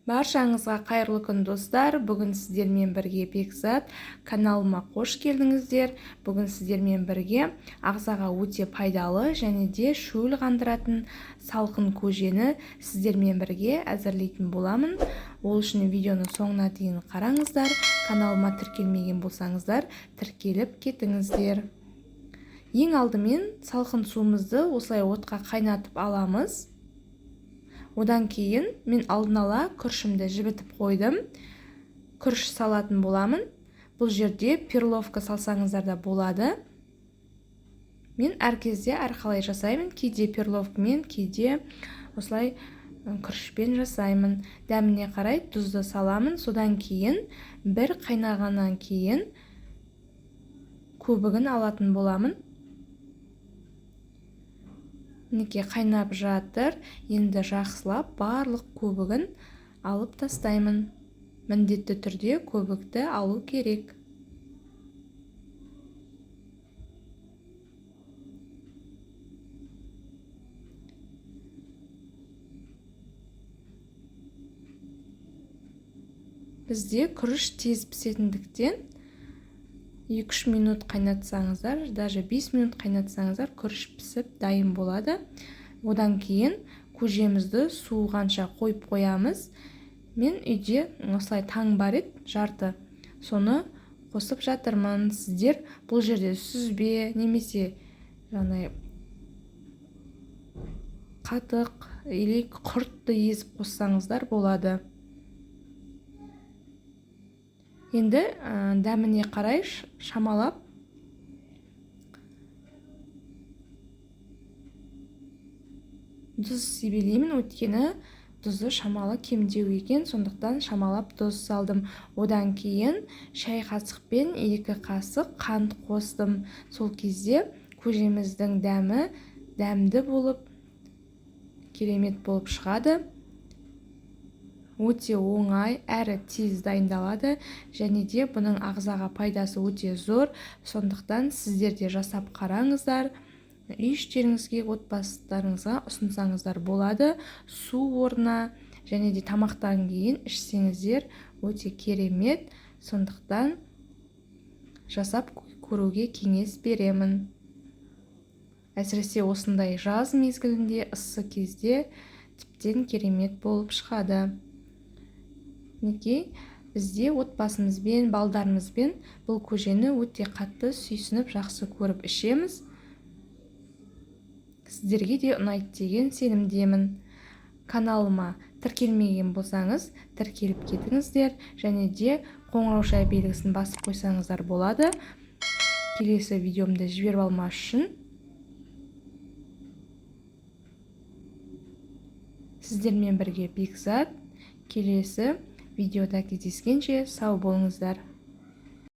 Баршаңызға қайырлы күн достар. Бүгін сіздермен бірге Бекзат каналыма қош келдіңіздер. Бүгін сіздермен бірге ағзаға өте пайдалы және де шөл қандыратын салқын көжені сіздермен бірге әзірлейтін боламын. Ол үшін видеоны соңына дейін қараңыздар. Каналыма тіркелмеген болсаңыздар, тіркеліп кетіңіздер. Ең алдымен салқын суымызды осылай отқа қайнатып аламыз. Одан кейін мен алдын ала күрішімді жібітіп қойдым. Күріш салатын боламын. Бұл жерде перловка салсаңыздар да болады. Мен әр кезде әрқалай жасаймын. Кейде перловкамен, кейде осылай күрішпен жасаймын. Дәміне қарай тұзды саламын. Содан кейін бір қайнағаннан кейін көбігін алатын боламын. Мінекей қайнап жатыр. Енді жақсылап барлық көбігін алып тастаймын. Міндетті түрде көбікті алу керек. Бізде күріш тез пісетіндіктен 2-3 минут қайнатсаңыздар, даже 5 минут қайнатсаңыздар, күріш пісіп дайын болады. Одан кейін көжемізді суығанша қойып қоямыз. Мен үйде осылай таң бар еді, жарты. Соны қосып жатырмын. Сіздер бұл жерде сүзбе немесе қатық или құртты езіп қоссаңыздар болады. Енді дәміне қарай шамалап тұз себелеймін, өйткені тұзы шамалы кемдеу екен, сондықтан шамалап тұз салдым. Одан кейін шай қасықпен 2 қасық қант қостым. Сол кезде көжеміздің дәмі дәмді болып, керемет болып шығады. Өте оңай, әрі тез дайындалады, және де бұның ағзаға пайдасы өте зор. Сондықтан сіздер де жасап қараңыздар. Үй-іштеріңізге, отбасыларыңызға ұсынсаңыздар болады. Су орнына және де тамақтан кейін ішсеңіздер өте керемет. Сондықтан жасап көруге кеңес беремін. Әсіресе осындай жаз мезгілінде, ыссы кезде тіптен керемет болып шығады. Мінекей, бізде отбасымызбен, балдарымызбен бұл көжені өте қатты сүйсініп, жақсы көріп ішеміз. Сіздерге де ұнайды деген сенімдемін. Каналыма тіркелмеген болсаңыз, тіркеліп кетіңіздер, және де қоңырау белгісін басып қойсаңыздар болады. Келесі видеомды жіберіп алмас үшін. Сіздермен бірге Бекзат. Келесі видеода кездескенше сау болыңыздар.